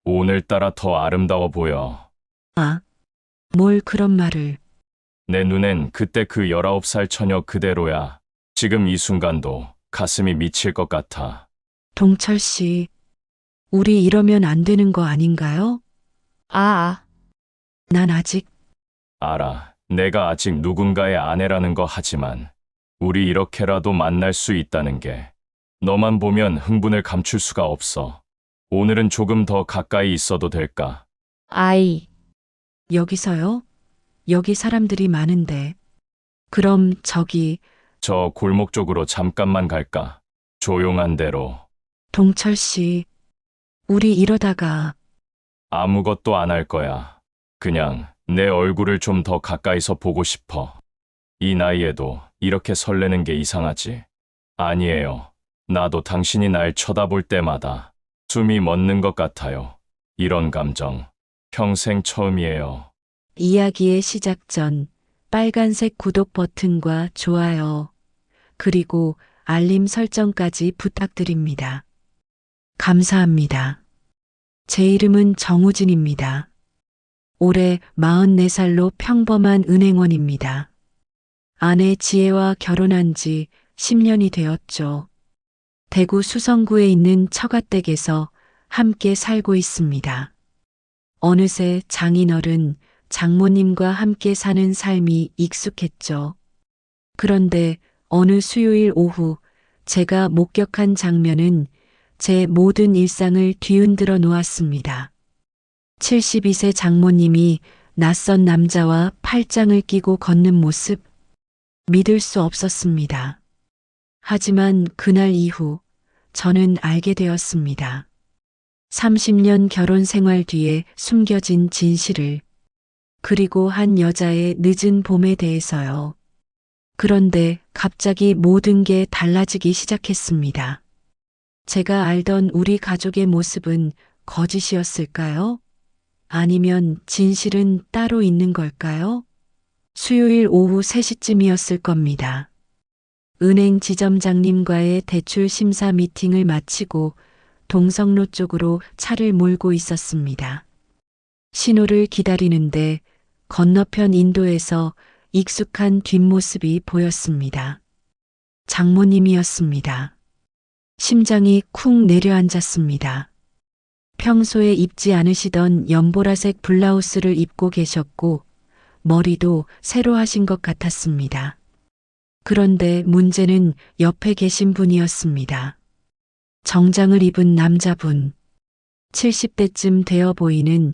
오늘따라 더 아름다워 보여. 아, 뭘 그런 말을. 내 눈엔 그때 그 19살 처녀 그대로야. 지금 이 순간도 가슴이 미칠 것 같아. 동철 씨, 우리 이러면 안 되는 거 아닌가요? 난 아직 알아. 내가 아직 누군가의 아내라는 거 하지만 우리 이렇게라도 만날 수 있다는 게 너만 보면 흥분을 감출 수가 없어. 오늘은 조금 더 가까이 있어도 될까? 여기서요? 여기 사람들이 많은데. 그럼 저기 저 골목 쪽으로 잠깐만 갈까? 조용한 데로. 동철 씨, 우리 이러다가 아무것도 안 할 거야. 그냥 내 얼굴을 좀 더 가까이서 보고 싶어. 이 나이에도 이렇게 설레는 게 이상하지? 아니에요. 나도 당신이 날 쳐다볼 때마다 숨이 멎는 것 같아요. 이런 감정 평생 처음이에요. 이야기의 시작 전 빨간색 구독 버튼과 좋아요, 그리고 알림 설정까지 부탁드립니다. 감사합니다. 제 이름은 정우진입니다. 올해 44살로 평범한 은행원입니다. 아내 지혜와 결혼한 지 10년이 되었죠. 대구 수성구에 있는 처가댁에서 함께 살고 있습니다. 어느새 장인어른, 장모님과 함께 사는 삶이 익숙했죠. 그런데 어느 수요일 오후 제가 목격한 장면은 제 모든 일상을 뒤흔들어 놓았습니다. 72세 장모님이 낯선 남자와 팔짱을 끼고 걷는 모습, 믿을 수 없었습니다. 하지만 그날 이후 저는 알게 되었습니다. 30년 결혼 생활 뒤에 숨겨진 진실을, 그리고 한 여자의 늦은 봄에 대해서요. 그런데 갑자기 모든 게 달라지기 시작했습니다. 제가 알던 우리 가족의 모습은 거짓이었을까요? 아니면 진실은 따로 있는 걸까요? 수요일 오후 3시쯤이었을 겁니다. 은행 지점장님과의 대출 심사 미팅을 마치고 동성로 쪽으로 차를 몰고 있었습니다. 신호를 기다리는데 건너편 인도에서 익숙한 뒷모습이 보였습니다. 장모님이었습니다. 심장이 쿵 내려앉았습니다. 평소에 입지 않으시던 연보라색 블라우스를 입고 계셨고 머리도 새로 하신 것 같았습니다. 그런데 문제는 옆에 계신 분이었습니다. 정장을 입은 남자분, 70대쯤 되어 보이는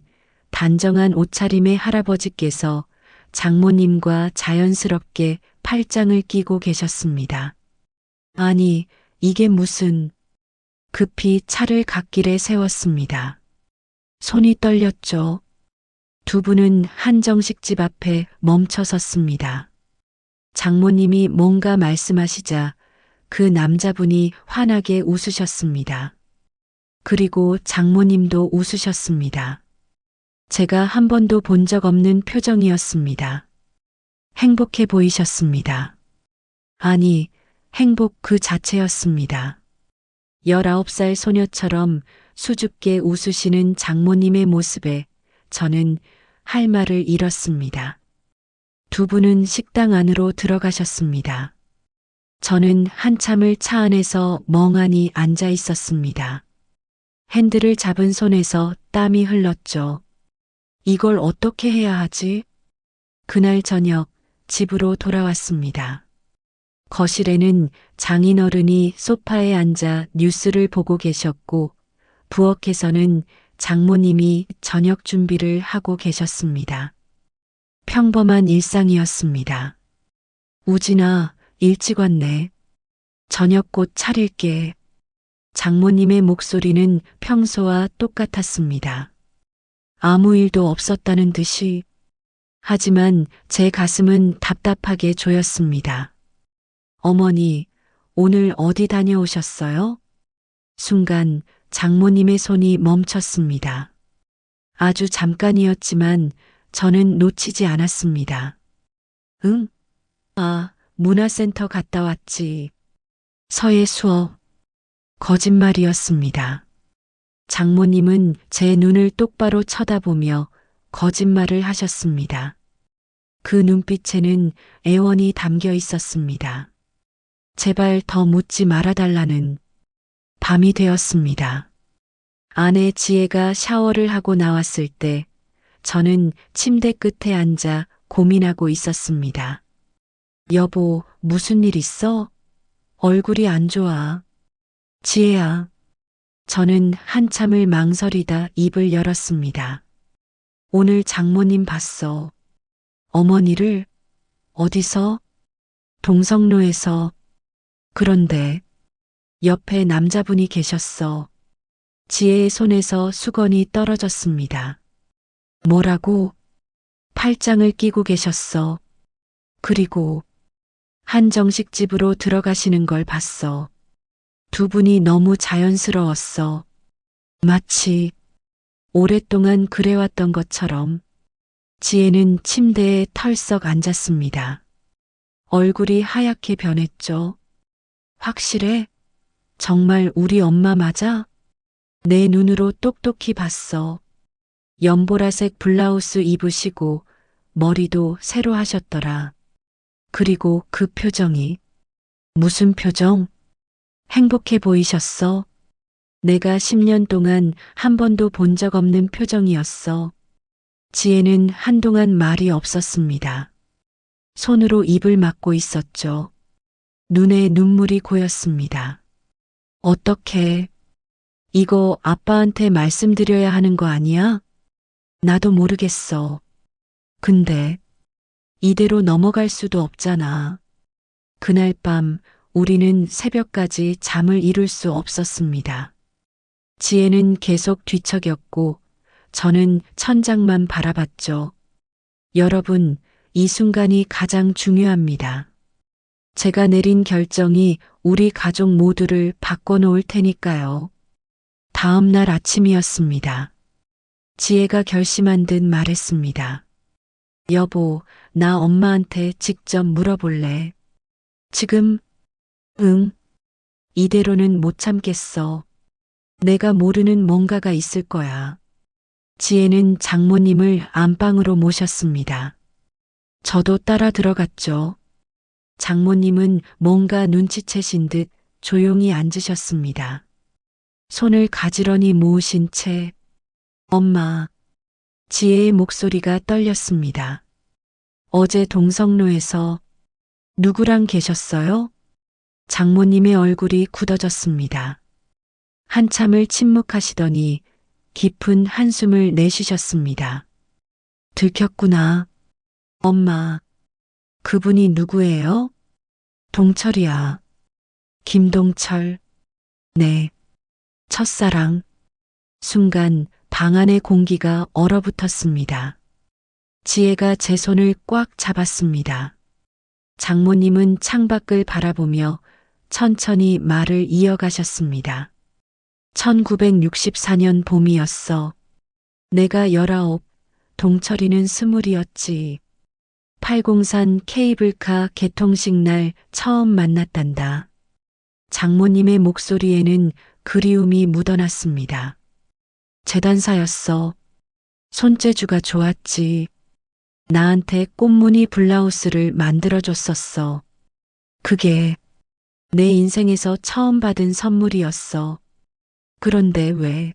단정한 옷차림의 할아버지께서 장모님과 자연스럽게 팔짱을 끼고 계셨습니다. 아니, 이게 무슨... 급히 차를 갓길에 세웠습니다. 손이 떨렸죠. 두 분은 한정식집 앞에 멈춰 섰습니다. 장모님이 뭔가 말씀하시자 그 남자분이 환하게 웃으셨습니다. 그리고 장모님도 웃으셨습니다. 제가 한 번도 본 적 없는 표정이었습니다. 행복해 보이셨습니다. 아니, 행복 그 자체였습니다. 19살 소녀처럼 수줍게 웃으시는 장모님의 모습에 저는 할 말을 잃었습니다. 두 분은 식당 안으로 들어가셨습니다. 저는 한참을 차 안에서 멍하니 앉아 있었습니다. 핸들을 잡은 손에서 땀이 흘렀죠. 이걸 어떻게 해야 하지? 그날 저녁 집으로 돌아왔습니다. 거실에는 장인어른이 소파에 앉아 뉴스를 보고 계셨고 부엌에서는 장모님이 저녁 준비를 하고 계셨습니다. 평범한 일상이었습니다. 우진아, 일찍 왔네. 저녁 곧 차릴게. 장모님의 목소리는 평소와 똑같았습니다. 아무 일도 없었다는 듯이. 하지만 제 가슴은 답답하게 조였습니다. 어머니, 오늘 어디 다녀오셨어요? 순간 장모님의 손이 멈췄습니다. 아주 잠깐이었지만 저는 놓치지 않았습니다. 응? 아, 문화센터 갔다 왔지. 서예 수업. 거짓말이었습니다. 장모님은 제 눈을 똑바로 쳐다보며 거짓말을 하셨습니다. 그 눈빛에는 애원이 담겨 있었습니다. 제발 더 묻지 말아달라는 밤이 되었습니다. 아내 지혜가 샤워를 하고 나왔을 때 저는 침대 끝에 앉아 고민하고 있었습니다. 여보, 무슨 일 있어? 얼굴이 안 좋아. 지혜야. 저는 한참을 망설이다 입을 열었습니다. 오늘 장모님 봤어. 어머니를? 어디서? 동성로에서. 그런데 옆에 남자분이 계셨어. 지혜의 손에서 수건이 떨어졌습니다. 뭐라고? 팔짱을 끼고 계셨어. 그리고 한정식집으로 들어가시는 걸 봤어. 두 분이 너무 자연스러웠어. 마치 오랫동안 그래왔던 것처럼. 지혜는 침대에 털썩 앉았습니다. 얼굴이 하얗게 변했죠. 확실해? 정말 우리 엄마 맞아? 내 눈으로 똑똑히 봤어. 연보라색 블라우스 입으시고 머리도 새로 하셨더라. 그리고 그 표정이. 무슨 표정? 행복해 보이셨어. 내가 10년 동안 한 번도 본 적 없는 표정이었어. 지혜는 한동안 말이 없었습니다. 손으로 입을 막고 있었죠. 눈에 눈물이 고였습니다. 어떻게? 이거 아빠한테 말씀드려야 하는 거 아니야? 나도 모르겠어. 근데 이대로 넘어갈 수도 없잖아. 그날 밤 우리는 새벽까지 잠을 이룰 수 없었습니다. 지혜는 계속 뒤척였고 저는 천장만 바라봤죠. 여러분, 이 순간이 가장 중요합니다. 제가 내린 결정이 우리 가족 모두를 바꿔놓을 테니까요. 다음 날 아침이었습니다. 지혜가 결심한 듯 말했습니다. 여보, 나 엄마한테 직접 물어볼래. 지금? 응. 이대로는 못 참겠어. 내가 모르는 뭔가가 있을 거야. 지혜는 장모님을 안방으로 모셨습니다. 저도 따라 들어갔죠. 장모님은 뭔가 눈치채신 듯 조용히 앉으셨습니다. 손을 가지런히 모으신 채, 엄마, 지혜의 목소리가 떨렸습니다. 어제 동성로에서 누구랑 계셨어요? 장모님의 얼굴이 굳어졌습니다. 한참을 침묵하시더니 깊은 한숨을 내쉬셨습니다. 들켰구나. 엄마, 그분이 누구예요? 동철이야. 김동철. 네. 첫사랑. 순간 방 안의 공기가 얼어붙었습니다. 지혜가 제 손을 꽉 잡았습니다. 장모님은 창밖을 바라보며 천천히 말을 이어가셨습니다. 1964년 봄이었어. 내가 19, 동철이는 20이었지. 803 케이블카 개통식 날 처음 만났단다. 장모님의 목소리에는 그리움이 묻어났습니다. 재단사였어. 손재주가 좋았지. 나한테 꽃무늬 블라우스를 만들어줬었어. 그게 내 인생에서 처음 받은 선물이었어. 그런데 왜?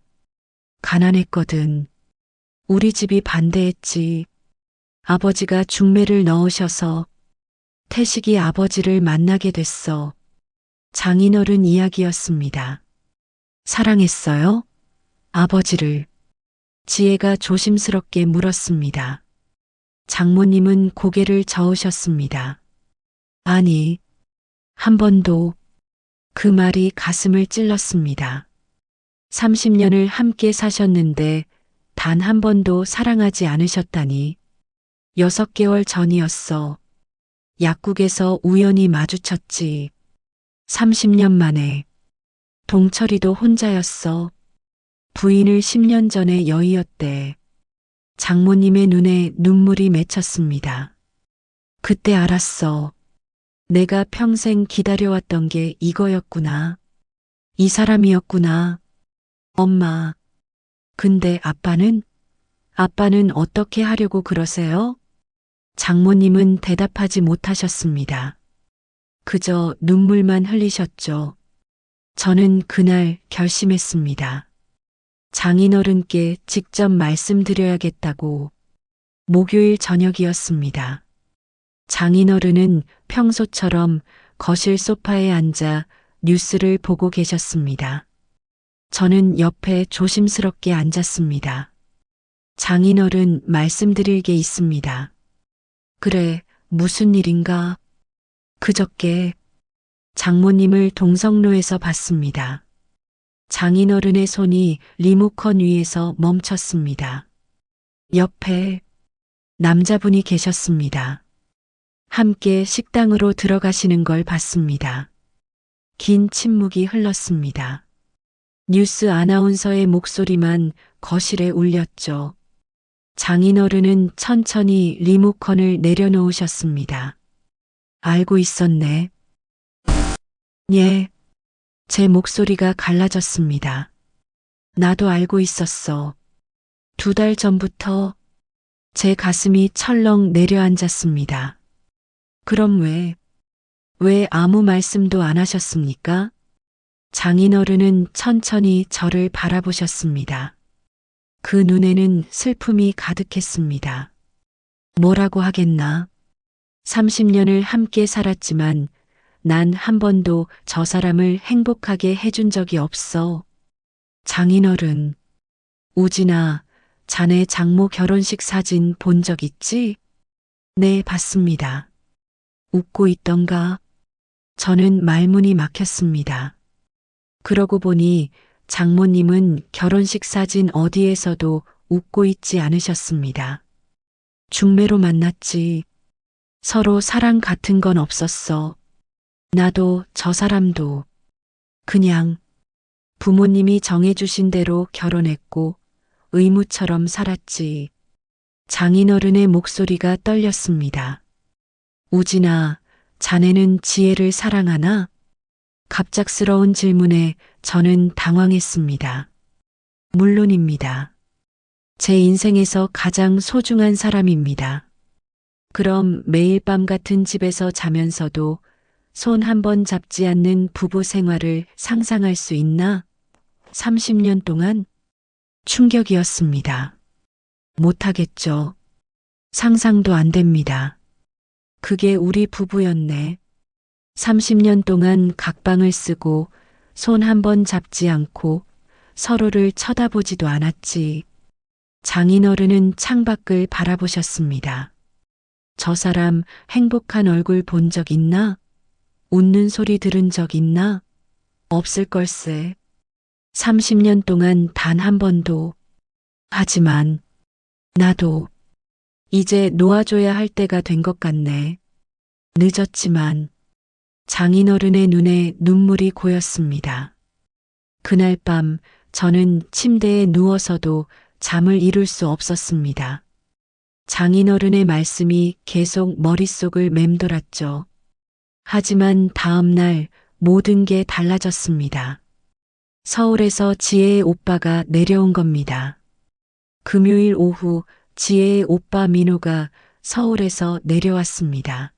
가난했거든. 우리 집이 반대했지. 아버지가 중매를 넣으셔서 태식이 아버지를 만나게 됐어. 장인어른 이야기였습니다. 사랑했어요? 아버지를. 지혜가 조심스럽게 물었습니다. 장모님은 고개를 저으셨습니다. 아니, 한 번도. 그 말이 가슴을 찔렀습니다. 30년을 함께 사셨는데 단 한 번도 사랑하지 않으셨다니. 6개월 전이었어. 약국에서 우연히 마주쳤지. 30년 만에. 동철이도 혼자였어. 부인을 10년 전에 여의었대. 장모님의 눈에 눈물이 맺혔습니다. 그때 알았어. 내가 평생 기다려왔던 게 이거였구나. 이 사람이었구나. 엄마, 근데 아빠는 어떻게 하려고 그러세요? 장모님은 대답하지 못하셨습니다. 그저 눈물만 흘리셨죠. 저는 그날 결심했습니다. 장인어른께 직접 말씀드려야겠다고. 목요일 저녁이었습니다. 장인어른은 평소처럼 거실 소파에 앉아 뉴스를 보고 계셨습니다. 저는 옆에 조심스럽게 앉았습니다. 장인어른 말씀드릴 게 있습니다. 그래, 무슨 일인가? 그저께 장모님을 동성로에서 봤습니다. 장인어른의 손이 리모컨 위에서 멈췄습니다. 옆에 남자분이 계셨습니다. 함께 식당으로 들어가시는 걸 봤습니다. 긴 침묵이 흘렀습니다. 뉴스 아나운서의 목소리만 거실에 울렸죠. 장인어른은 천천히 리모컨을 내려놓으셨습니다. 알고 있었네. 예. 제 목소리가 갈라졌습니다. 나도 알고 있었어. 2달 전부터 제 가슴이 철렁 내려앉았습니다. 그럼 왜 아무 말씀도 안 하셨습니까? 장인어른은 천천히 저를 바라보셨습니다. 그 눈에는 슬픔이 가득했습니다. 뭐라고 하겠나? 30년을 함께 살았지만 난 한 번도 저 사람을 행복하게 해준 적이 없어. 장인어른, 우진아, 자네 장모 결혼식 사진 본 적 있지? 네, 봤습니다. 웃고 있던가? 저는 말문이 막혔습니다. 그러고 보니 장모님은 결혼식 사진 어디에서도 웃고 있지 않으셨습니다. 중매로 만났지. 서로 사랑 같은 건 없었어. 나도 저 사람도 그냥 부모님이 정해주신 대로 결혼했고 의무처럼 살았지. 장인어른의 목소리가 떨렸습니다. 우진아, 자네는 지혜를 사랑하나? 갑작스러운 질문에 저는 당황했습니다. 물론입니다. 제 인생에서 가장 소중한 사람입니다. 그럼 매일 밤 같은 집에서 자면서도 손 한 번 잡지 않는 부부 생활을 상상할 수 있나? 30년 동안 충격이었습니다. 못하겠죠. 상상도 안 됩니다. 그게 우리 부부였네. 30년 동안 각방을 쓰고 손 한 번 잡지 않고 서로를 쳐다보지도 않았지. 장인어른은 창밖을 바라보셨습니다. 저 사람 행복한 얼굴 본 적 있나? 웃는 소리 들은 적 있나? 없을 걸세. 30년 동안 단 한 번도. 하지만 나도 이제 놓아줘야 할 때가 된 것 같네. 늦었지만 장인어른의 눈에 눈물이 고였습니다. 그날 밤 저는 침대에 누워서도 잠을 이룰 수 없었습니다. 장인어른의 말씀이 계속 머릿속을 맴돌았죠. 하지만 다음 날 모든 게 달라졌습니다. 서울에서 지혜의 오빠가 내려온 겁니다. 금요일 오후 지혜의 오빠 민호가 서울에서 내려왔습니다.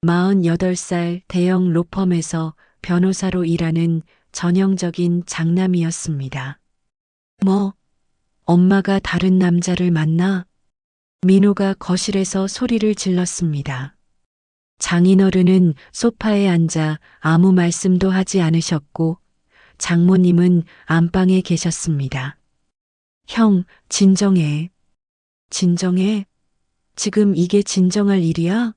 48살 대형 로펌에서 변호사로 일하는 전형적인 장남이었습니다. 뭐, 엄마가 다른 남자를 만나? 민호가 거실에서 소리를 질렀습니다. 장인어른은 소파에 앉아 아무 말씀도 하지 않으셨고 장모님은 안방에 계셨습니다. 형, 진정해. 진정해? 지금 이게 진정할 일이야?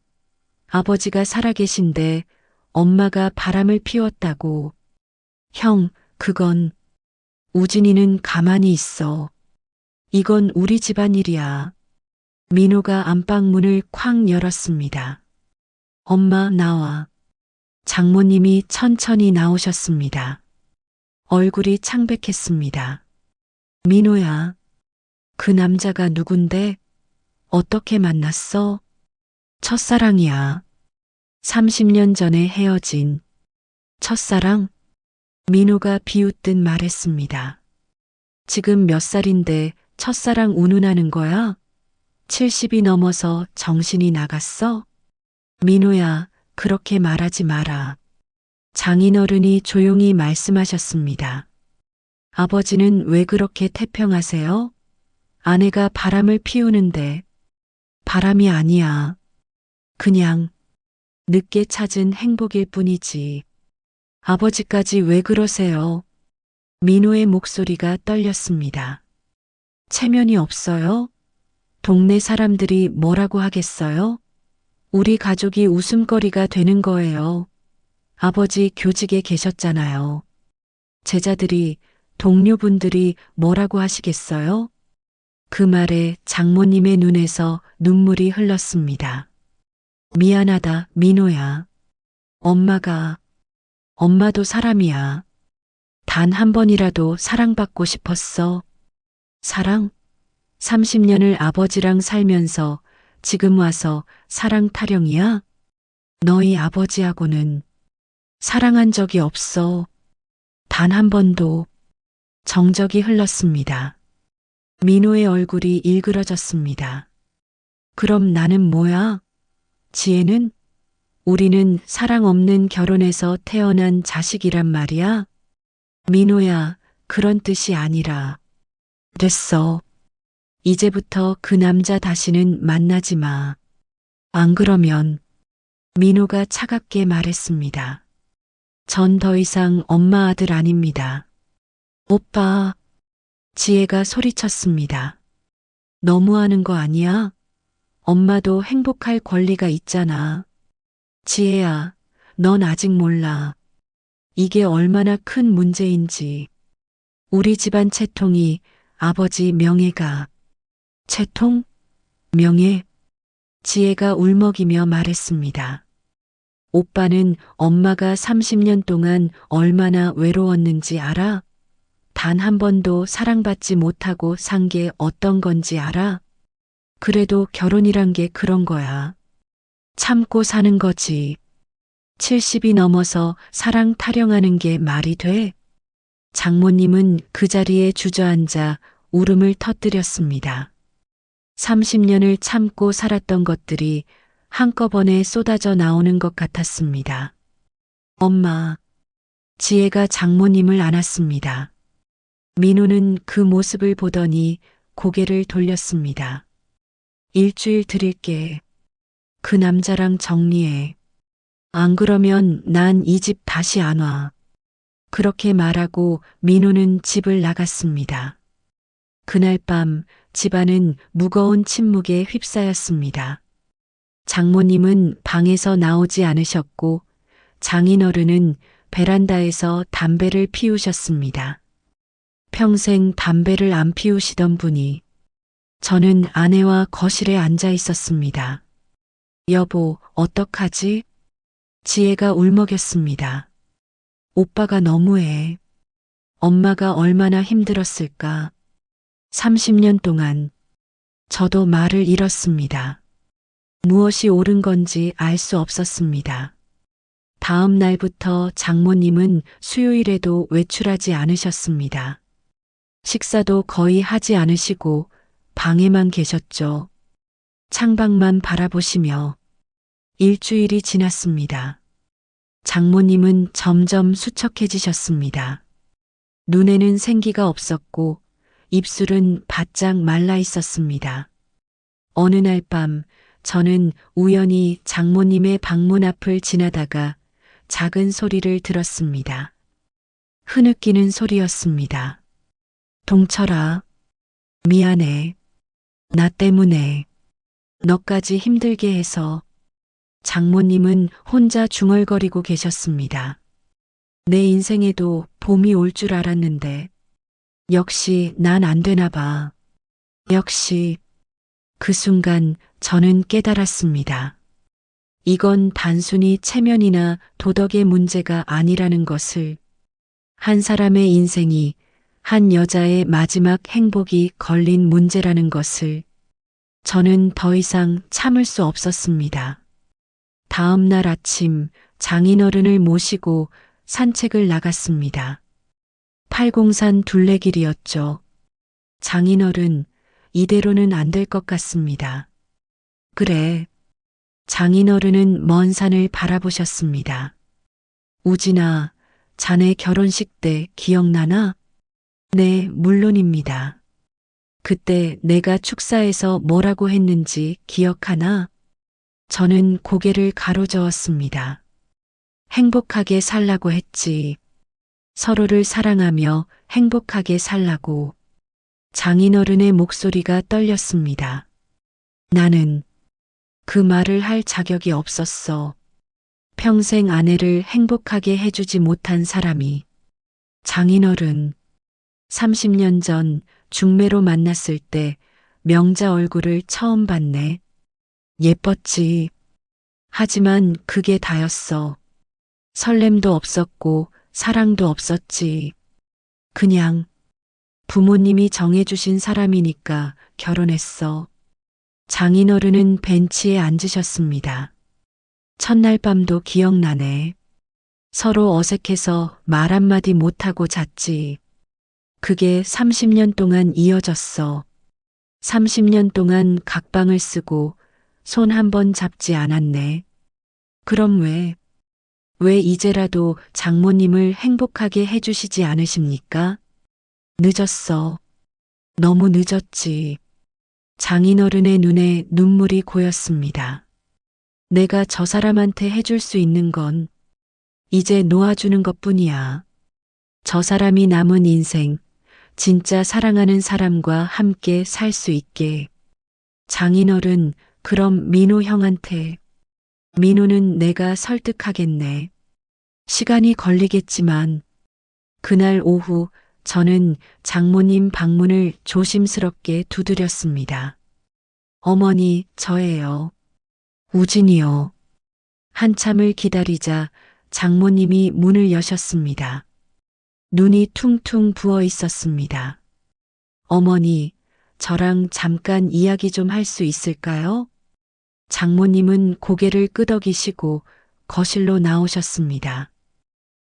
아버지가 살아계신데 엄마가 바람을 피웠다고. 형, 그건 우진이는 가만히 있어. 이건 우리 집안일이야. 민호가 안방 문을 쾅 열었습니다. 엄마, 나와. 장모님이 천천히 나오셨습니다. 얼굴이 창백했습니다. 민호야, 그 남자가 누군데? 어떻게 만났어? 첫사랑이야. 30년 전에 헤어진 첫사랑? 민호가 비웃듯 말했습니다. 지금 몇 살인데 첫사랑 운운하는 거야? 70이 넘어서 정신이 나갔어? 민호야, 그렇게 말하지 마라. 장인어른이 조용히 말씀하셨습니다. 아버지는 왜 그렇게 태평하세요? 아내가 바람을 피우는데 바람이 아니야. 그냥 늦게 찾은 행복일 뿐이지. 아버지까지 왜 그러세요? 민호의 목소리가 떨렸습니다. 체면이 없어요? 동네 사람들이 뭐라고 하겠어요? 우리 가족이 웃음거리가 되는 거예요. 아버지 교직에 계셨잖아요. 제자들이, 동료분들이 뭐라고 하시겠어요? 그 말에 장모님의 눈에서 눈물이 흘렀습니다. 미안하다, 민호야. 엄마도 사람이야. 단 한 번이라도 사랑받고 싶었어. 사랑? 30년을 아버지랑 살면서 지금 와서 사랑 타령이야? 너희 아버지하고는 사랑한 적이 없어. 단 한 번도. 정적이 흘렀습니다. 민호의 얼굴이 일그러졌습니다. 그럼 나는 뭐야? 지혜는? 우리는 사랑 없는 결혼에서 태어난 자식이란 말이야? 민호야, 그런 뜻이 아니라. 됐어. 이제부터 그 남자 다시는 만나지 마. 안 그러면 민호가 차갑게 말했습니다. 전 더 이상 엄마 아들 아닙니다. 오빠, 지혜가 소리쳤습니다. 너무하는 거 아니야? 엄마도 행복할 권리가 있잖아. 지혜야, 넌 아직 몰라. 이게 얼마나 큰 문제인지. 우리 집안 채통이 아버지 명예가. 채통? 명예? 지혜가 울먹이며 말했습니다. 오빠는 엄마가 30년 동안 얼마나 외로웠는지 알아? 단 한 번도 사랑받지 못하고 산 게 어떤 건지 알아? 그래도 결혼이란 게 그런 거야. 참고 사는 거지. 70이 넘어서 사랑 타령하는 게 말이 돼? 장모님은 그 자리에 주저앉아 울음을 터뜨렸습니다. 30년을 참고 살았던 것들이 한꺼번에 쏟아져 나오는 것 같았습니다. 엄마, 지혜가 장모님을 안았습니다. 민호는 그 모습을 보더니 고개를 돌렸습니다. 일주일 드릴게. 그 남자랑 정리해. 안 그러면 난 이 집 다시 안 와. 그렇게 말하고 민호는 집을 나갔습니다. 그날 밤 집안은 무거운 침묵에 휩싸였습니다. 장모님은 방에서 나오지 않으셨고 장인어른은 베란다에서 담배를 피우셨습니다. 평생 담배를 안 피우시던 분이 저는 아내와 거실에 앉아 있었습니다. 여보, 어떡하지? 지혜가 울먹였습니다. 오빠가 너무해. 엄마가 얼마나 힘들었을까. 30년 동안 저도 말을 잃었습니다. 무엇이 옳은 건지 알 수 없었습니다. 다음 날부터 장모님은 수요일에도 외출하지 않으셨습니다. 식사도 거의 하지 않으시고 방에만 계셨죠. 창밖만 바라보시며 일주일이 지났습니다. 장모님은 점점 수척해지셨습니다. 눈에는 생기가 없었고 입술은 바짝 말라 있었습니다. 어느 날 밤 저는 우연히 장모님의 방문 앞을 지나다가 작은 소리를 들었습니다. 흐느끼는 소리였습니다. 동철아, 미안해. 나 때문에 너까지 힘들게 해서. 장모님은 혼자 중얼거리고 계셨습니다. 내 인생에도 봄이 올 줄 알았는데 역시 난 안 되나 봐. 역시 그 순간 저는 깨달았습니다. 이건 단순히 체면이나 도덕의 문제가 아니라는 것을, 한 사람의 인생이 한 여자의 마지막 행복이 걸린 문제라는 것을 저는 더 이상 참을 수 없었습니다. 다음 날 아침 장인어른을 모시고 산책을 나갔습니다. 팔공산 둘레길이었죠. 장인어른, 이대로는 안 될 것 같습니다. 그래. 장인어른은 먼 산을 바라보셨습니다. 우진아, 자네 결혼식 때 기억나나? 네, 물론입니다. 그때 내가 축사에서 뭐라고 했는지 기억하나? 저는 고개를 가로저었습니다. 행복하게 살라고 했지. 서로를 사랑하며 행복하게 살라고. 장인어른의 목소리가 떨렸습니다. 나는 그 말을 할 자격이 없었어. 평생 아내를 행복하게 해주지 못한 사람이. 장인어른, 30년 전 중매로 만났을 때 명자 얼굴을 처음 봤네. 예뻤지. 하지만 그게 다였어. 설렘도 없었고 사랑도 없었지. 그냥 부모님이 정해주신 사람이니까 결혼했어. 장인어른은 벤치에 앉으셨습니다. 첫날 밤도 기억나네. 서로 어색해서 말 한마디 못하고 잤지. 그게 30년 동안 이어졌어. 30년 동안 각방을 쓰고 손 한 번 잡지 않았네. 그럼 왜 이제라도 장모님을 행복하게 해주시지 않으십니까? 늦었어. 너무 늦었지. 장인어른의 눈에 눈물이 고였습니다. 내가 저 사람한테 해줄 수 있는 건 이제 놓아주는 것뿐이야. 저 사람이 남은 인생, 진짜 사랑하는 사람과 함께 살 수 있게. 장인어른, 그럼 민호 형한테. 민호는 내가 설득하겠네. 시간이 걸리겠지만, 그날 오후 저는 장모님 방문을 조심스럽게 두드렸습니다. 어머니, 저예요. 우진이요. 한참을 기다리자 장모님이 문을 여셨습니다. 눈이 퉁퉁 부어 있었습니다. 어머니, 저랑 잠깐 이야기 좀 할 수 있을까요? 장모님은 고개를 끄덕이시고 거실로 나오셨습니다.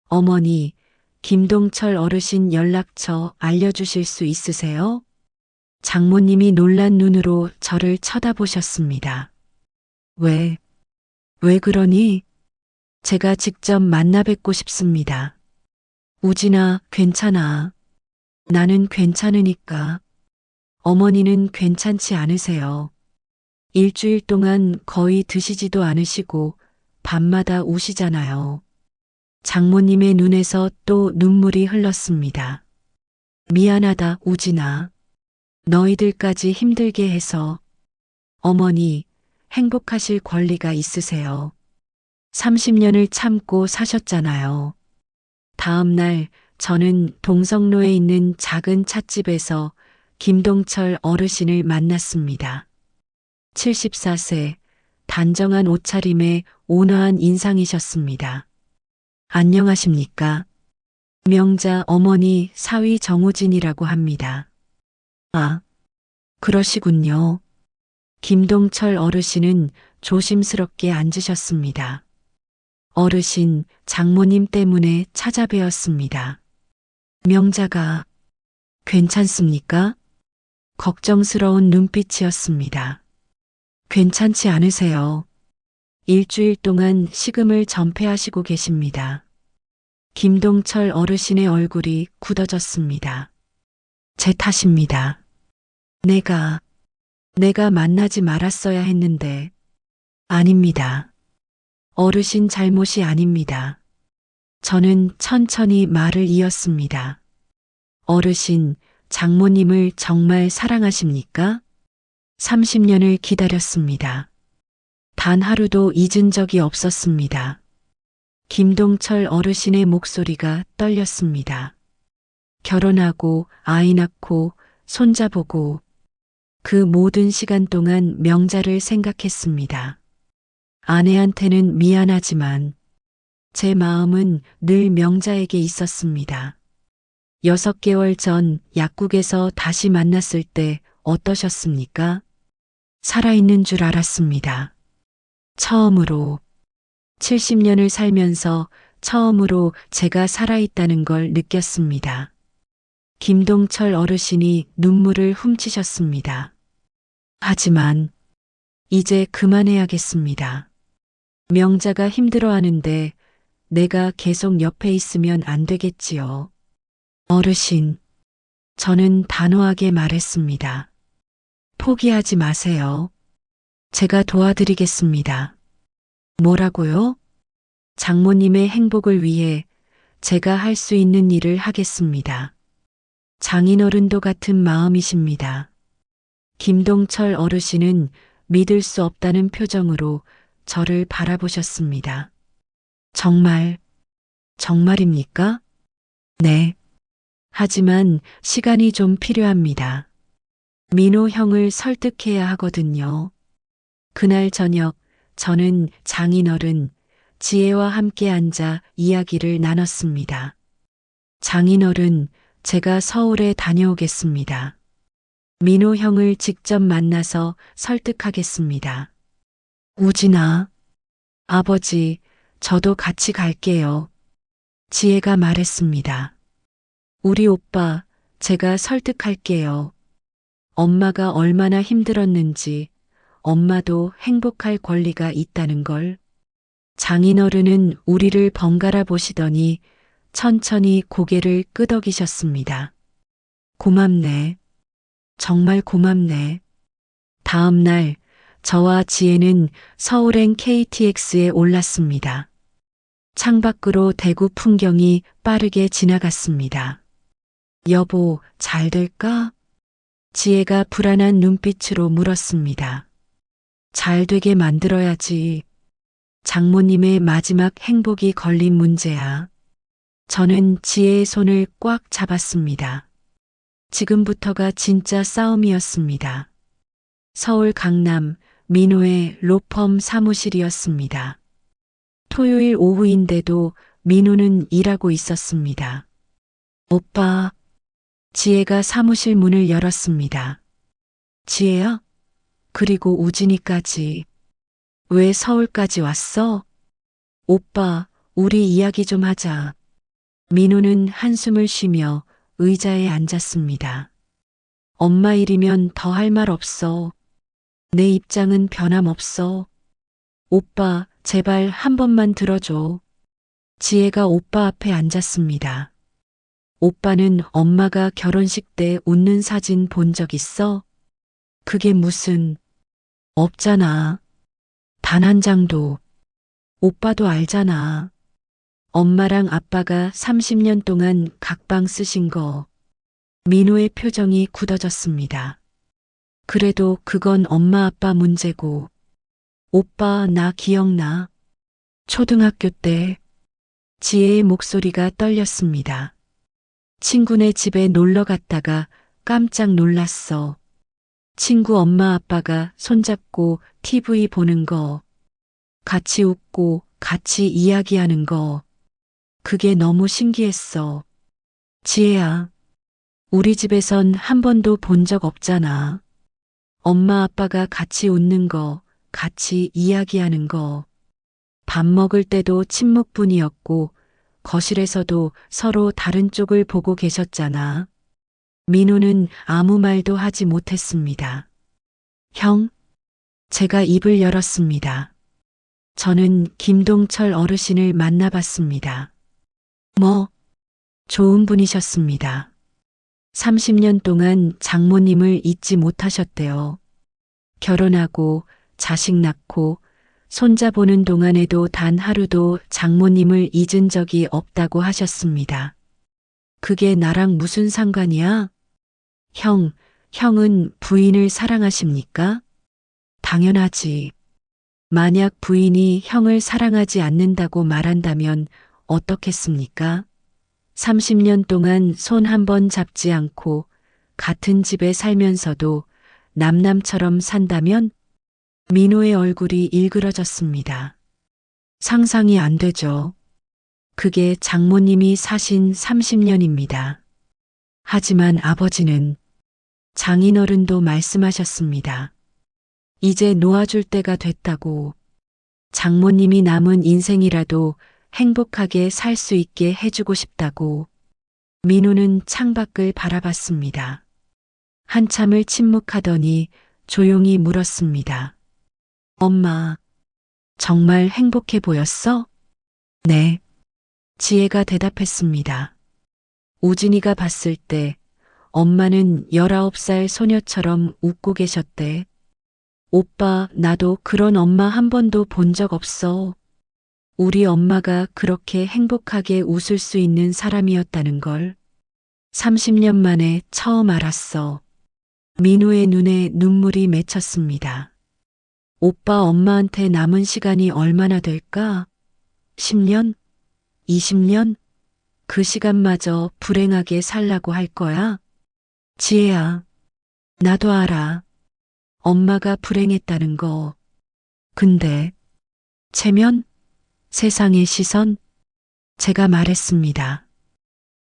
어머니, 김동철 어르신 연락처 알려주실 수 있으세요? 장모님이 놀란 눈으로 저를 쳐다보셨습니다. 왜 그러니? 제가 직접 만나 뵙고 싶습니다. 우진아, 괜찮아. 나는 괜찮으니까. 어머니는 괜찮지 않으세요. 일주일 동안 거의 드시지도 않으시고 밤마다 우시잖아요. 장모님의 눈에서 또 눈물이 흘렀습니다. 미안하다, 우진아. 너희들까지 힘들게 해서. 어머니, 행복하실 권리가 있으세요. 30년을 참고 사셨잖아요. 다음 날 저는 동성로에 있는 작은 찻집에서 김동철 어르신을 만났습니다. 74세, 단정한 옷차림에 온화한 인상이셨습니다. 안녕하십니까? 명자 어머니 사위 정우진이라고 합니다. 아, 그러시군요. 김동철 어르신은 조심스럽게 앉으셨습니다. 어르신, 장모님 때문에 찾아뵈었습니다. 명자가 괜찮습니까? 걱정스러운 눈빛이었습니다. 괜찮지 않으세요? 일주일 동안 식음을 전폐하시고 계십니다. 김동철 어르신의 얼굴이 굳어졌습니다. 제 탓입니다. 내가 만나지 말았어야 했는데. 아닙니다. 어르신 잘못이 아닙니다. 저는 천천히 말을 이었습니다. 어르신, 장모님을 정말 사랑하십니까? 30년을 기다렸습니다. 단 하루도 잊은 적이 없었습니다. 김동철 어르신의 목소리가 떨렸습니다. 결혼하고 아이 낳고 손자보고 그 모든 시간 동안 명자를 생각했습니다. 아내한테는 미안하지만 제 마음은 늘 명자에게 있었습니다. 6개월 전 약국에서 다시 만났을 때 어떠셨습니까? 살아있는 줄 알았습니다. 처음으로 70년을 살면서 처음으로 제가 살아있다는 걸 느꼈습니다. 김동철 어르신이 눈물을 훔치셨습니다. 하지만 이제 그만해야겠습니다. 명자가 힘들어하는데 내가 계속 옆에 있으면 안 되겠지요. 어르신, 저는 단호하게 말했습니다. 포기하지 마세요. 제가 도와드리겠습니다. 뭐라고요? 장모님의 행복을 위해 제가 할 수 있는 일을 하겠습니다. 장인어른도 같은 마음이십니다. 김동철 어르신은 믿을 수 없다는 표정으로 저를 바라보셨습니다. 정말입니까? 네. 하지만 시간이 좀 필요합니다. 민호 형을 설득해야 하거든요. 그날 저녁 저는 장인어른 지혜와 함께 앉아 이야기를 나눴습니다. 장인어른, 제가 서울에 다녀오겠습니다. 민호 형을 직접 만나서 설득하겠습니다. 우진아, 아버지, 저도 같이 갈게요. 지혜가 말했습니다. 우리 오빠, 제가 설득할게요. 엄마가 얼마나 힘들었는지 엄마도 행복할 권리가 있다는 걸. 장인어른은 우리를 번갈아 보시더니 천천히 고개를 끄덕이셨습니다. 고맙네. 정말 고맙네. 다음 날 저와 지혜는 서울행 KTX에 올랐습니다. 창밖으로 대구 풍경이 빠르게 지나갔습니다. 여보, 잘 될까? 지혜가 불안한 눈빛으로 물었습니다. 잘 되게 만들어야지. 장모님의 마지막 행복이 걸린 문제야. 저는 지혜의 손을 꽉 잡았습니다. 지금부터가 진짜 싸움이었습니다. 서울 강남 민호의 로펌 사무실이었습니다. 토요일 오후인데도 민호는 일하고 있었습니다. 오빠, 지혜가 사무실 문을 열었습니다. 지혜야? 그리고 우진이까지. 왜 서울까지 왔어? 오빠, 우리 이야기 좀 하자. 민호는 한숨을 쉬며 의자에 앉았습니다. 엄마 일이면 더 할 말 없어. 내 입장은 변함없어. 오빠, 제발 한 번만 들어줘. 지혜가 오빠 앞에 앉았습니다. 오빠는 엄마가 결혼식 때 웃는 사진 본 적 있어? 그게 무슨, 없잖아. 단 한 장도. 오빠도 알잖아. 엄마랑 아빠가 30년 동안 각방 쓰신 거. 민호의 표정이 굳어졌습니다. 그래도 그건 엄마 아빠 문제고. 오빠, 나 기억나. 초등학교 때. 지혜의 목소리가 떨렸습니다. 친구네 집에 놀러 갔다가 깜짝 놀랐어. 친구 엄마 아빠가 손잡고 TV 보는 거. 같이 웃고 같이 이야기하는 거. 그게 너무 신기했어. 지혜야, 우리 집에선 한 번도 본 적 없잖아. 엄마 아빠가 같이 웃는 거, 같이 이야기하는 거. 밥 먹을 때도 침묵뿐이었고 거실에서도 서로 다른 쪽을 보고 계셨잖아. 민호는 아무 말도 하지 못했습니다. 형, 제가 입을 열었습니다. 저는 김동철 어르신을 만나봤습니다. 좋은 분이셨습니다. 30년 동안 장모님을 잊지 못하셨대요. 결혼하고 자식 낳고 손자 보는 동안에도 단 하루도 장모님을 잊은 적이 없다고 하셨습니다. 그게 나랑 무슨 상관이야? 형은 부인을 사랑하십니까? 당연하지. 만약 부인이 형을 사랑하지 않는다고 말한다면 어떻겠습니까? 30년 동안 손 한 번 잡지 않고 같은 집에 살면서도 남남처럼 산다면? 민호의 얼굴이 일그러졌습니다. 상상이 안 되죠. 그게 장모님이 사신 30년입니다. 하지만 아버지는 장인어른도 말씀하셨습니다. 이제 놓아줄 때가 됐다고. 장모님이 남은 인생이라도 행복하게 살 수 있게 해주고 싶다고. 민호는 창밖을 바라봤습니다. 한참을 침묵하더니 조용히 물었습니다. 엄마, 정말 행복해 보였어? 네. 지혜가 대답했습니다. 우진이가 봤을 때 엄마는 19살 소녀처럼 웃고 계셨대. 오빠, 나도 그런 엄마 한 번도 본 적 없어. 우리 엄마가 그렇게 행복하게 웃을 수 있는 사람이었다는 걸 30년 만에 처음 알았어. 민호의 눈에 눈물이 맺혔습니다. 오빠, 엄마한테 남은 시간이 얼마나 될까? 10년? 20년? 그 시간마저 불행하게 살라고 할 거야? 지혜야, 나도 알아. 엄마가 불행했다는 거. 근데, 체면? 세상의 시선? 제가 말했습니다.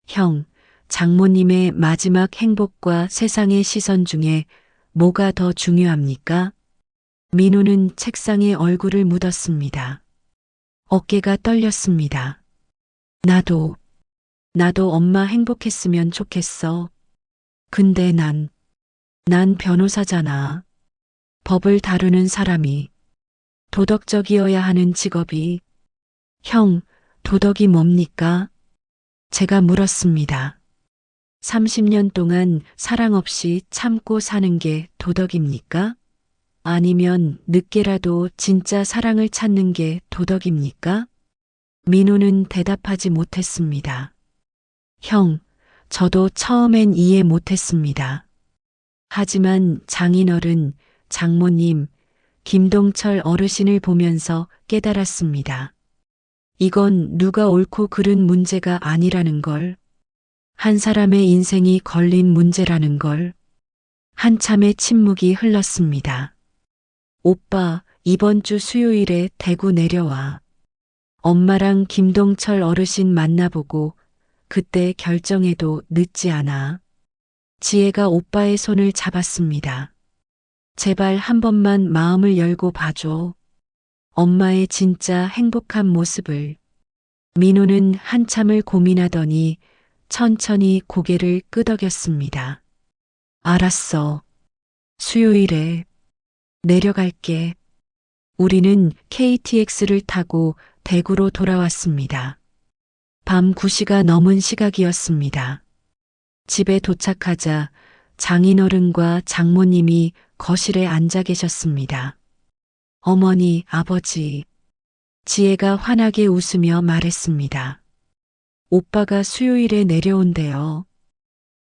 형, 장모님의 마지막 행복과 세상의 시선 중에 뭐가 더 중요합니까? 민호는 책상에 얼굴을 묻었습니다. 어깨가 떨렸습니다. 나도 엄마 행복했으면 좋겠어. 근데 난 변호사잖아. 법을 다루는 사람이, 도덕적이어야 하는 직업이. 형, 도덕이 뭡니까? 제가 물었습니다. 30년 동안 사랑 없이 참고 사는 게 도덕입니까? 아니면 늦게라도 진짜 사랑을 찾는 게 도덕입니까? 민호는 대답하지 못했습니다. 형, 저도 처음엔 이해 못했습니다. 하지만 장인어른, 장모님, 김동철 어르신을 보면서 깨달았습니다. 이건 누가 옳고 그른 문제가 아니라는 걸, 한 사람의 인생이 걸린 문제라는 걸. 한참의 침묵이 흘렀습니다. 오빠, 이번 주 수요일에 대구 내려와. 엄마랑 김동철 어르신 만나보고 그때 결정해도 늦지 않아. 지혜가 오빠의 손을 잡았습니다. 제발 한 번만 마음을 열고 봐줘. 엄마의 진짜 행복한 모습을. 민호는 한참을 고민하더니 천천히 고개를 끄덕였습니다. 알았어. 수요일에 내려갈게. 우리는 KTX를 타고 대구로 돌아왔습니다. 밤 9시가 넘은 시각이었습니다. 집에 도착하자 장인어른과 장모님이 거실에 앉아 계셨습니다. 어머니, 아버지. 지혜가 환하게 웃으며 말했습니다. 오빠가 수요일에 내려온대요.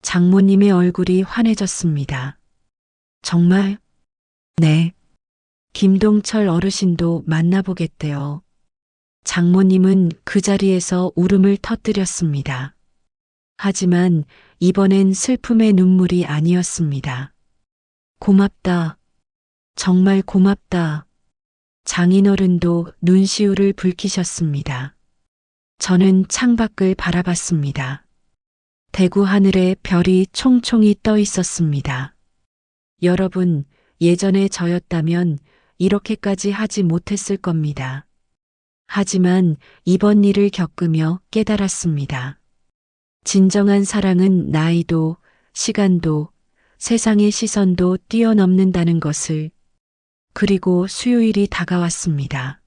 장모님의 얼굴이 환해졌습니다. 정말? 네. 김동철 어르신도 만나보겠대요. 장모님은 그 자리에서 울음을 터뜨렸습니다. 하지만 이번엔 슬픔의 눈물이 아니었습니다. 고맙다. 정말 고맙다. 장인어른도 눈시울을 붉히셨습니다. 저는 창밖을 바라봤습니다. 대구 하늘에 별이 총총히 떠 있었습니다. 여러분, 예전에 저였다면 이렇게까지 하지 못했을 겁니다. 하지만 이번 일을 겪으며 깨달았습니다. 진정한 사랑은 나이도, 시간도, 세상의 시선도 뛰어넘는다는 것을. 그리고 수요일이 다가왔습니다.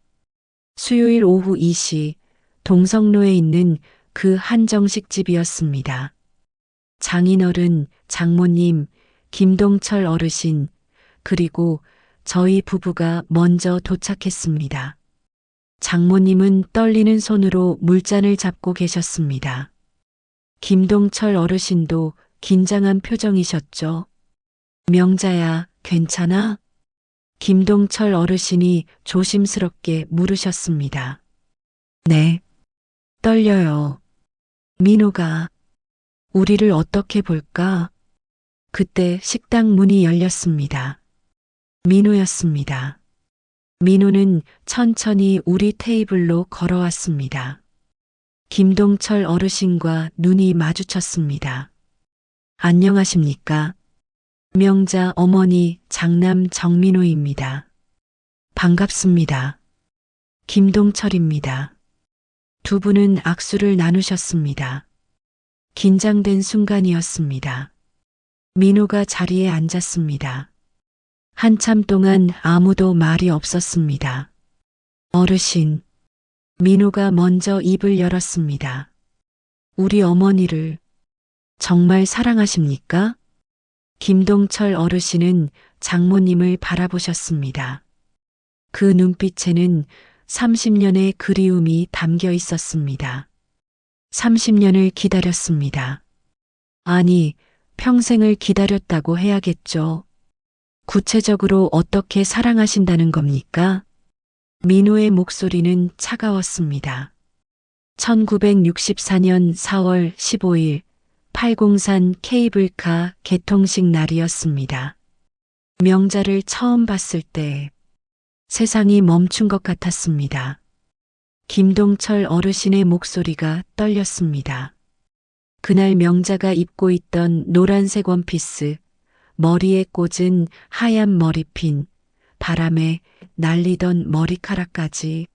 수요일 오후 2시, 동성로에 있는 그 한정식 집이었습니다. 장인어른, 장모님, 김동철 어르신, 그리고 저희 부부가 먼저 도착했습니다. 장모님은 떨리는 손으로 물잔을 잡고 계셨습니다. 김동철 어르신도 긴장한 표정이셨죠. 명자야, 괜찮아? 김동철 어르신이 조심스럽게 물으셨습니다. 네, 떨려요. 민호가 우리를 어떻게 볼까? 그때 식당 문이 열렸습니다. 민호였습니다. 민호는 천천히 우리 테이블로 걸어왔습니다. 김동철 어르신과 눈이 마주쳤습니다. 안녕하십니까? 명자 어머니 장남 정민호입니다. 반갑습니다. 김동철입니다. 두 분은 악수를 나누셨습니다. 긴장된 순간이었습니다. 민호가 자리에 앉았습니다. 한참 동안 아무도 말이 없었습니다. 어르신, 민호가 먼저 입을 열었습니다. 우리 어머니를 정말 사랑하십니까? 김동철 어르신은 장모님을 바라보셨습니다. 그 눈빛에는 30년의 그리움이 담겨 있었습니다. 30년을 기다렸습니다. 아니, 평생을 기다렸다고 해야겠죠. 구체적으로 어떻게 사랑하신다는 겁니까? 민호의 목소리는 차가웠습니다. 1964년 4월 15일 팔공산 케이블카 개통식 날이었습니다. 명자를 처음 봤을 때 세상이 멈춘 것 같았습니다. 김동철 어르신의 목소리가 떨렸습니다. 그날 명자가 입고 있던 노란색 원피스, 머리에 꽂은 하얀 머리핀, 바람에 날리던 머리카락까지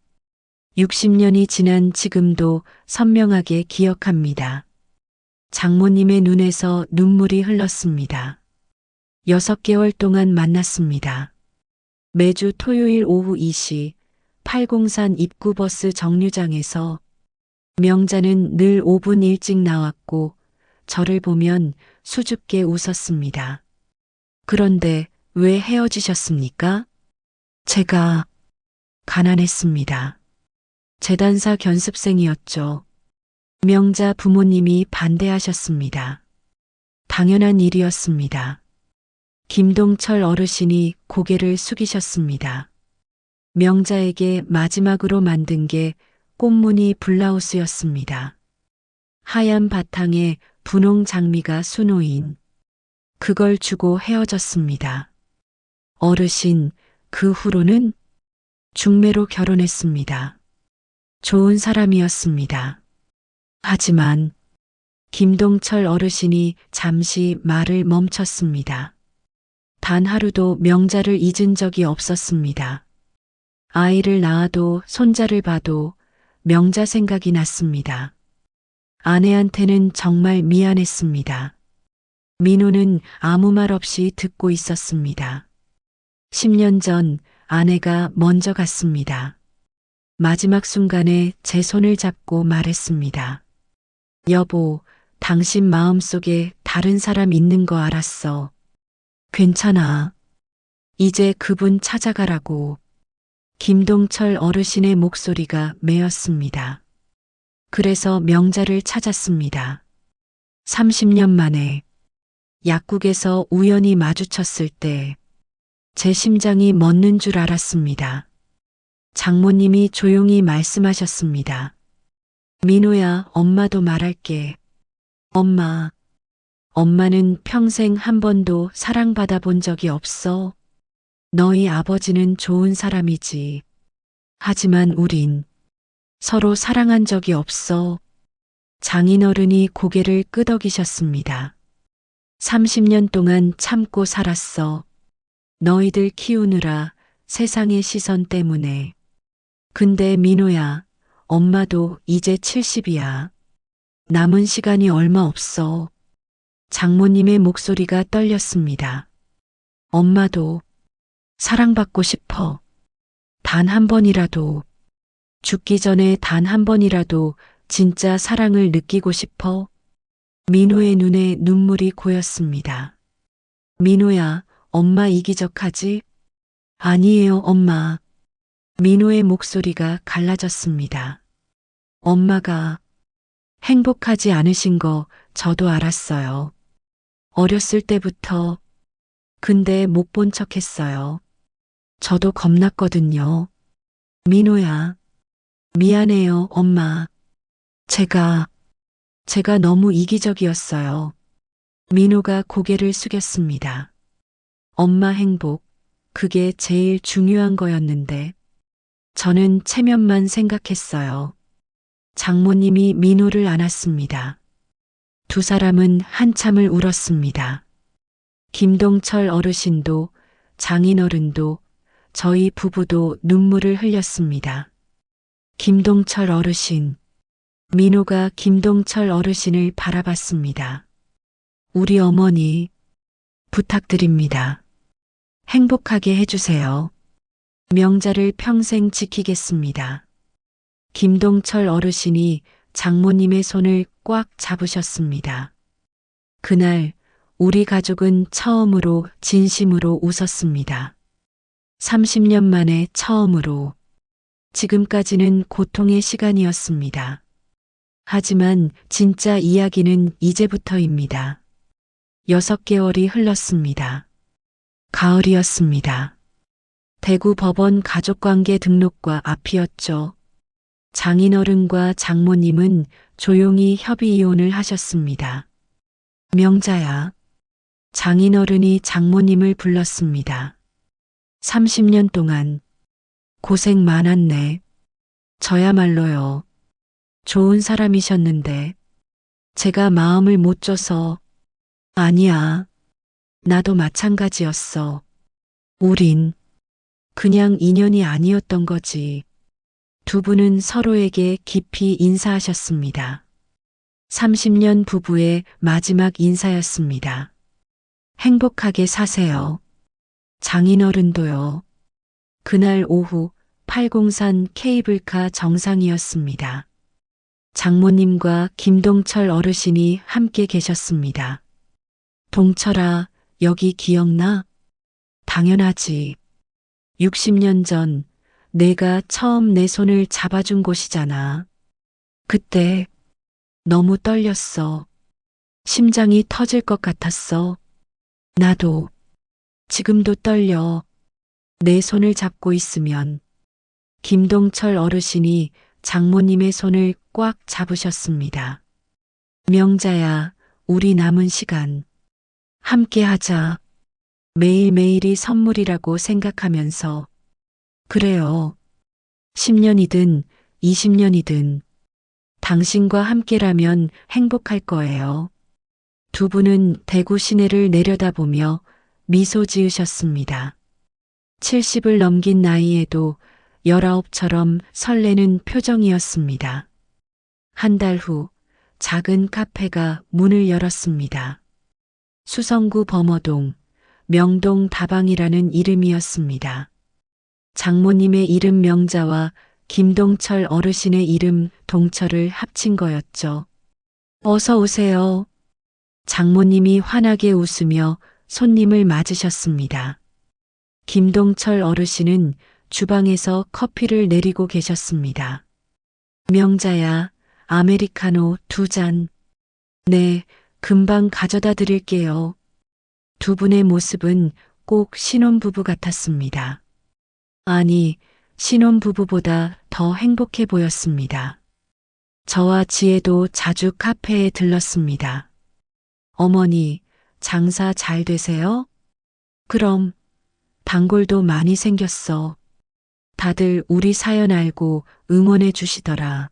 60년이 지난 지금도 선명하게 기억합니다. 장모님의 눈에서 눈물이 흘렀습니다. 6개월 동안 만났습니다. 매주 토요일 오후 2시 팔공산 입구버스 정류장에서 명자는 늘 5분 일찍 나왔고 저를 보면 수줍게 웃었습니다. 그런데 왜 헤어지셨습니까? 제가 가난했습니다. 재단사 견습생이었죠. 명자 부모님이 반대하셨습니다. 당연한 일이었습니다. 김동철 어르신이 고개를 숙이셨습니다. 명자에게 마지막으로 만든 게 꽃무늬 블라우스였습니다. 하얀 바탕에 분홍 장미가 수놓인 그걸 주고 헤어졌습니다. 어르신, 그 후로는 중매로 결혼했습니다. 좋은 사람이었습니다. 하지만 김동철 어르신이 잠시 말을 멈췄습니다. 단 하루도 명자를 잊은 적이 없었습니다. 아이를 낳아도 손자를 봐도 명자 생각이 났습니다. 아내한테는 정말 미안했습니다. 민호는 아무 말 없이 듣고 있었습니다. 10년 전 아내가 먼저 갔습니다. 마지막 순간에 제 손을 잡고 말했습니다. 여보, 당신 마음속에 다른 사람 있는 거 알았어. 괜찮아. 이제 그분 찾아가라고. 김동철 어르신의 목소리가 메었습니다. 그래서 명자를 찾았습니다. 30년 만에 약국에서 우연히 마주쳤을 때 제 심장이 멎는 줄 알았습니다. 장모님이 조용히 말씀하셨습니다. 민호야, 엄마도 말할게. 엄마는 평생 한 번도 사랑받아 본 적이 없어. 너희 아버지는 좋은 사람이지. 하지만 우린 서로 사랑한 적이 없어. 장인어른이 고개를 끄덕이셨습니다. 30년 동안 참고 살았어. 너희들 키우느라 세상의 시선 때문에. 근데 민호야, 엄마도 이제 70이야. 남은 시간이 얼마 없어. 장모님의 목소리가 떨렸습니다. 엄마도 사랑받고 싶어. 단 한 번이라도. 죽기 전에 단 한 번이라도 진짜 사랑을 느끼고 싶어. 민호의 눈에 눈물이 고였습니다. 민호야, 엄마 이기적하지? 아니에요, 엄마. 민호의 목소리가 갈라졌습니다. 엄마가 행복하지 않으신 거 저도 알았어요. 어렸을 때부터. 근데 못 본 척 했어요. 저도 겁났거든요. 민호야, 미안해요, 엄마. 제가 너무 이기적이었어요. 민호가 고개를 숙였습니다. 엄마 행복, 그게 제일 중요한 거였는데. 저는 체면만 생각했어요. 장모님이 민호를 안았습니다. 두 사람은 한참을 울었습니다. 김동철 어르신도 장인어른도 저희 부부도 눈물을 흘렸습니다. 김동철 어르신, 민호가 김동철 어르신을 바라봤습니다. 우리 어머니, 부탁드립니다. 행복하게 해주세요. 명자를 평생 지키겠습니다. 김동철 어르신이 장모님의 손을 꽉 잡으셨습니다. 그날 우리 가족은 처음으로 진심으로 웃었습니다. 30년 만에 처음으로. 지금까지는 고통의 시간이었습니다. 하지만 진짜 이야기는 이제부터입니다. 6개월이 흘렀습니다. 가을이었습니다. 대구 법원 가족관계 등록과 앞이었죠. 장인어른과 장모님은 조용히 협의 이혼을 하셨습니다. 명자야. 장인어른이 장모님을 불렀습니다. 30년 동안 고생 많았네. 저야말로요. 좋은 사람이셨는데 제가 마음을 못 줘서. 아니야. 나도 마찬가지였어. 우린 그냥 인연이 아니었던 거지. 두 분은 서로에게 깊이 인사하셨습니다. 30년 부부의 마지막 인사였습니다. 행복하게 사세요. 장인어른도요. 그날 오후 팔공산 케이블카 정상이었습니다. 장모님과 김동철 어르신이 함께 계셨습니다. 동철아, 여기 기억나? 당연하지. 60년 전 내가 처음 내 손을 잡아준 곳이잖아. 그때 너무 떨렸어. 심장이 터질 것 같았어. 나도 지금도 떨려. 내 손을 잡고 있으면. 김동철 어르신이 장모님의 손을 꽉 잡으셨습니다. 명자야, 우리 남은 시간 함께 하자. 매일매일이 선물이라고 생각하면서. 그래요. 10년이든 20년이든 당신과 함께라면 행복할 거예요. 두 분은 대구 시내를 내려다보며 미소 지으셨습니다. 70을 넘긴 나이에도 19처럼 설레는 표정이었습니다. 한 달 후 작은 카페가 문을 열었습니다. 수성구 범어동 명동 다방이라는 이름이었습니다. 장모님의 이름 명자와 김동철 어르신의 이름 동철을 합친 거였죠. 어서 오세요. 장모님이 환하게 웃으며 손님을 맞으셨습니다. 김동철 어르신은 주방에서 커피를 내리고 계셨습니다. 명자야, 아메리카노 2잔. 네, 금방 가져다 드릴게요. 두 분의 모습은 꼭 신혼부부 같았습니다. 아니, 신혼부부보다 더 행복해 보였습니다. 저와 지혜도 자주 카페에 들렀습니다. 어머니, 장사 잘 되세요? 그럼, 단골도 많이 생겼어. 다들 우리 사연 알고 응원해 주시더라.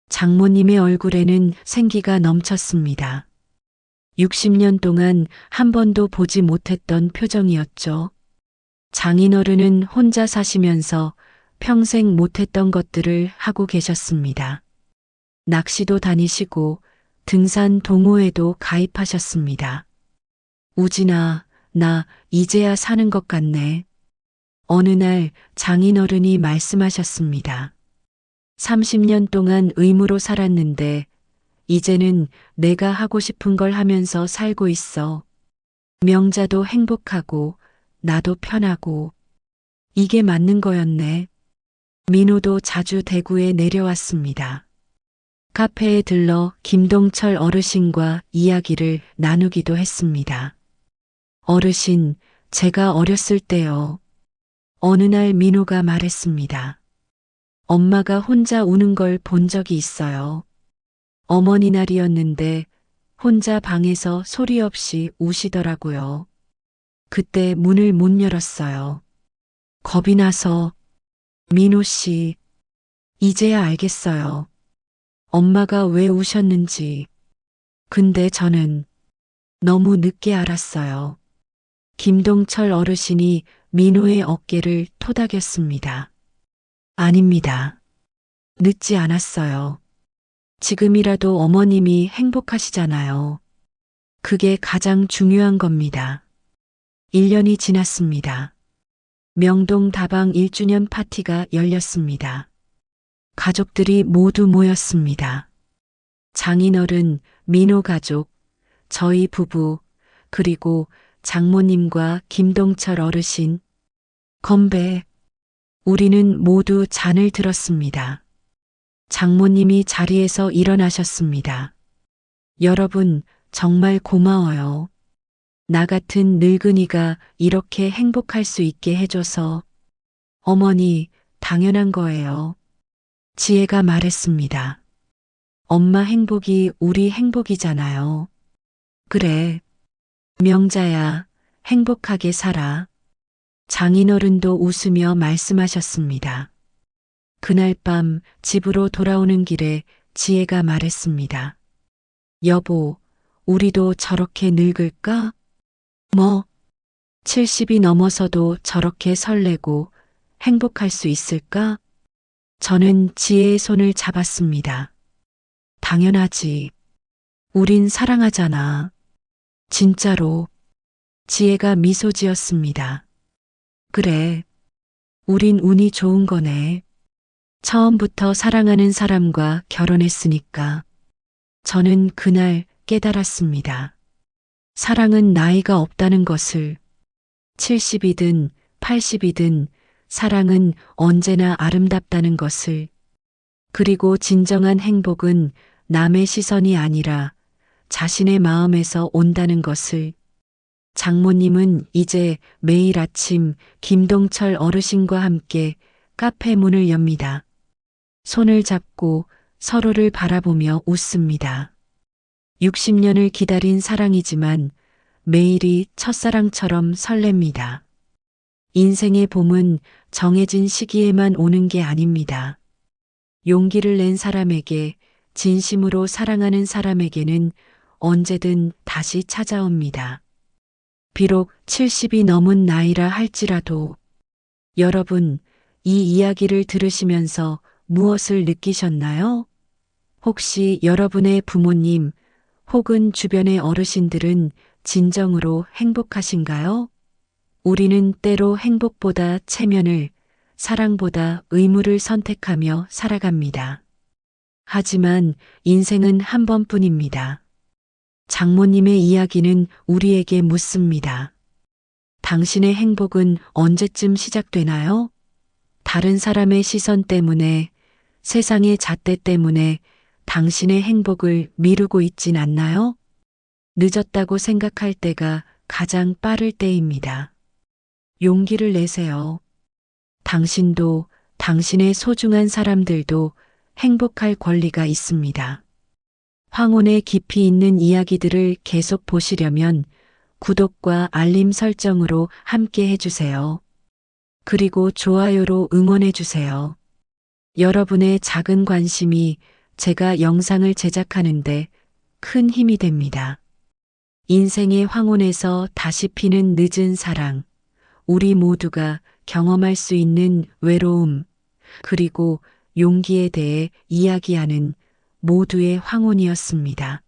장모님의 얼굴에는 생기가 넘쳤습니다. 60년 동안 한 번도 보지 못했던 표정이었죠. 장인어른은 혼자 사시면서 평생 못했던 것들을 하고 계셨습니다. 낚시도 다니시고 등산 동호회도 가입하셨습니다. 우진아, 나 이제야 사는 것 같네. 어느 날 장인어른이 말씀하셨습니다. 30년 동안 의무로 살았는데 이제는 내가 하고 싶은 걸 하면서 살고 있어. 명자도 행복하고 나도 편하고. 이게 맞는 거였네. 민호도 자주 대구에 내려왔습니다. 카페에 들러 김동철 어르신과 이야기를 나누기도 했습니다. 어르신, 제가 어렸을 때요. 어느 날 민호가 말했습니다. 엄마가 혼자 우는 걸 본 적이 있어요. 어머니 날이었는데 혼자 방에서 소리 없이 우시더라고요. 그때 문을 못 열었어요. 겁이 나서. 민호 씨, 이제야 알겠어요. 엄마가 왜 우셨는지. 근데 저는 너무 늦게 알았어요. 김동철 어르신이 민호의 어깨를 토닥였습니다. 아닙니다. 늦지 않았어요. 지금이라도 어머님이 행복하시잖아요. 그게 가장 중요한 겁니다. 1년이 지났습니다. 명동 다방 1주년 파티가 열렸습니다. 가족들이 모두 모였습니다. 장인어른, 민호 가족, 저희 부부, 그리고 장모님과 김동철 어르신. 건배. 우리는 모두 잔을 들었습니다. 장모님이 자리에서 일어나셨습니다. 여러분, 정말 고마워요. 나 같은 늙은이가 이렇게 행복할 수 있게 해줘서. 어머니, 당연한 거예요. 지혜가 말했습니다. 엄마 행복이 우리 행복이잖아요. 그래. 명자야, 행복하게 살아. 장인어른도 웃으며 말씀하셨습니다. 그날 밤 집으로 돌아오는 길에 지혜가 말했습니다. 여보, 우리도 저렇게 늙을까? 뭐, 70이 넘어서도 저렇게 설레고 행복할 수 있을까? 저는 지혜의 손을 잡았습니다. 당연하지. 우린 사랑하잖아. 진짜로. 지혜가 미소 지었습니다. 그래. 우린 운이 좋은 거네. 처음부터 사랑하는 사람과 결혼했으니까. 저는 그날 깨달았습니다. 사랑은 나이가 없다는 것을. 70이든 80이든 사랑은 언제나 아름답다는 것을. 그리고 진정한 행복은 남의 시선이 아니라 자신의 마음에서 온다는 것을. 장모님은 이제 매일 아침 김동철 어르신과 함께 카페 문을 엽니다. 손을 잡고 서로를 바라보며 웃습니다. 60년을 기다린 사랑이지만 매일이 첫사랑처럼 설렙니다. 인생의 봄은 정해진 시기에만 오는 게 아닙니다. 용기를 낸 사람에게, 진심으로 사랑하는 사람에게는 언제든 다시 찾아옵니다. 비록 70이 넘은 나이라 할지라도. 여러분, 이 이야기를 들으시면서 무엇을 느끼셨나요? 혹시 여러분의 부모님 혹은 주변의 어르신들은 진정으로 행복하신가요? 우리는 때로 행복보다 체면을, 사랑보다 의무를 선택하며 살아갑니다. 하지만 인생은 한 번뿐입니다. 장모님의 이야기는 우리에게 묻습니다. 당신의 행복은 언제쯤 시작되나요? 다른 사람의 시선 때문에, 세상의 잣대 때문에 당신의 행복을 미루고 있진 않나요? 늦었다고 생각할 때가 가장 빠를 때입니다. 용기를 내세요. 당신도, 당신의 소중한 사람들도 행복할 권리가 있습니다. 황혼의 깊이 있는 이야기들을 계속 보시려면 구독과 알림 설정으로 함께 해주세요. 그리고 좋아요로 응원해주세요. 여러분의 작은 관심이 제가 영상을 제작하는데 큰 힘이 됩니다. 인생의 황혼에서 다시 피는 늦은 사랑, 우리 모두가 경험할 수 있는 외로움, 그리고 용기에 대해 이야기하는 모두의 황혼이었습니다.